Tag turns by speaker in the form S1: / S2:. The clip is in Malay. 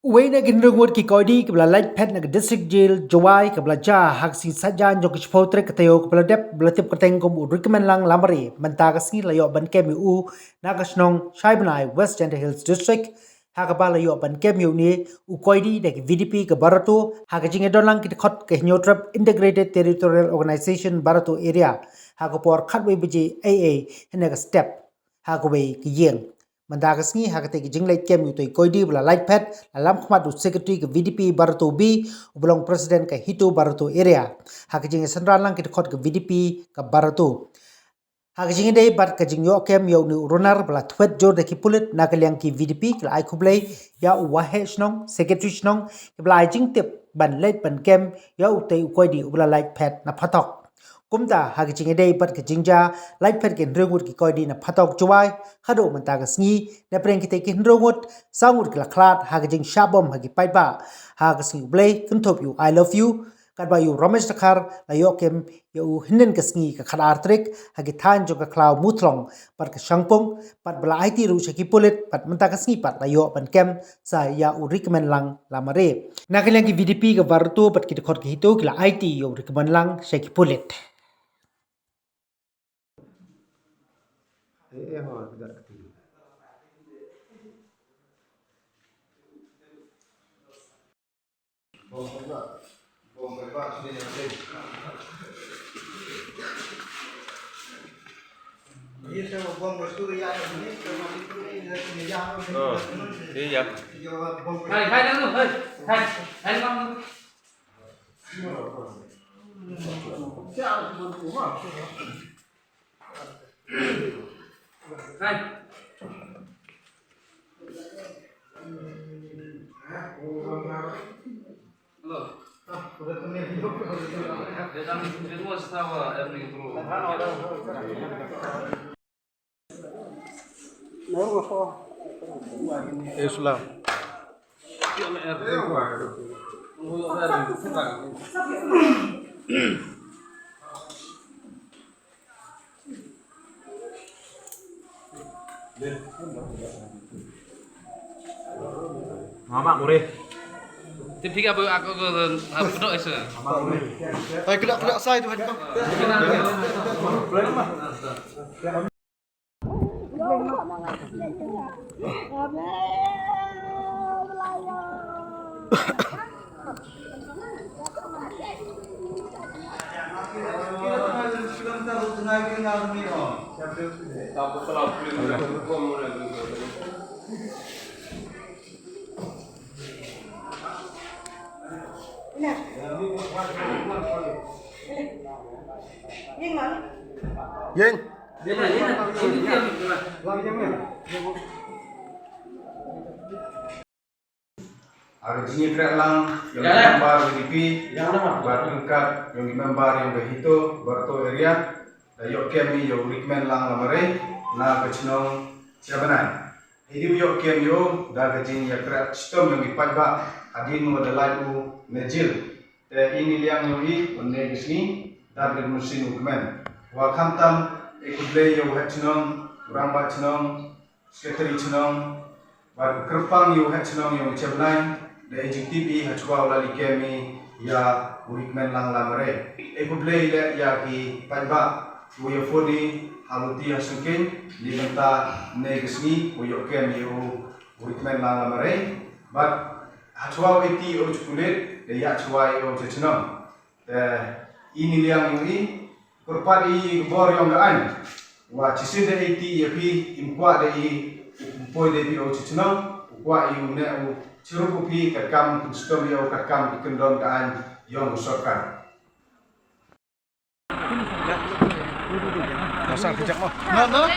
S1: Wayna ginrungwat ki koidi kebla Lait Phet na district jail Jawai kebla ja hak si sajan jok spotre ketayo kebla dep belatip keteng kom Rikmenlang lamari mentagasni layo ban kemi u nagasnong Shaibanai West Gender Hills district hakaba layo ban kemi ni u koidi de VDP ke Barato hakajing donlang ki khot ke nyotrap integrated territorial organization Barato area hakapor khatwe biji AA hinaga step hakwe ki yeng Mandagasni hakate ki jinglait kem yutoi koidi bla Lait Phet alam khmat du secretary ke VDP Barato B ubelong president ke Hito Barato area hakajing sandran lang ki khot ke VDP ke Barato hakajing dei bat ke jing yo kem yo ni ronar bla thwet jor de ki pulit nakaliang ki VDP kla ai khublei ya wahe snong secretary snong bla jing tip ban lait ban kem ya utei koidi ubla Lait Phet na Phatok kumta hagijing dei pat ke jingja Lait Phet ken regut ki koidi na Phatok chuai khado manta ga sngi na preng ki te ken regut sangut kla khlat hagijing shabom hagi paiba hagasngi blei kunthop you I love you kadba you ramesh takhar la yokem you hinden ka sngi ka khadar trek hagi than jo ka klaw mutlong pat ka shangpong pat bla IT ru shaki polit pat manta ka sngi pat la yo pan kem sa ya u Rikmenlang lamare nakaliang ki VDP ka Barato pat ki khot ki Hito kila IT yo Rikmenlang shaki polit
S2: tidak ketiga. Bom berbat sudah nyampe. Ini saya bom itu ya ini kalau itu ini yang
S3: Oh, iya.
S4: Hai dulu, hai bang. Hai. Halo. Dia dalam semua setawa earning bro.
S2: Islam.
S3: Mama murih.
S4: Tim 3 aku kedok itu.
S3: Mama murih.
S2: Ay kedok saya Tuhan bang. Yeng. Ada jenis Rikmenlang yang member VDP, bertingkat yang member yang Hito, Barato area, yok kami yang Rikmenlang lamare, na kecnong Shaibanai. Hidup yok kami yo, dah kecing yang kerat sistem yang dipajak adin wadalai u nejil. Ini liang yoi, onne bisni, dah bermusim ukmen. Wakamtam ikutlah yang kecnong, ramba kecnong, sekretari kecnong, bar kerpang yang kecnong yang Shaibanai. Da ejektivi hachwa wala likemi ya Rikmenlang lamare ekudlei le ya ki pajba uyo fodi haluti hasungkin limenta negesni uyo kemi u Rikmenlang lamare but hachwa eti o chukulet de ya chwa yo chechnam ini liang ini kurpadi bor yang gaan wa chisinde eti yepi imkwa de i poi de o chechnam wa yu ne u Cirupupi kakam kustom yo kakam ikendon kaan yang usahakan. Pasang kejap mah. Nah.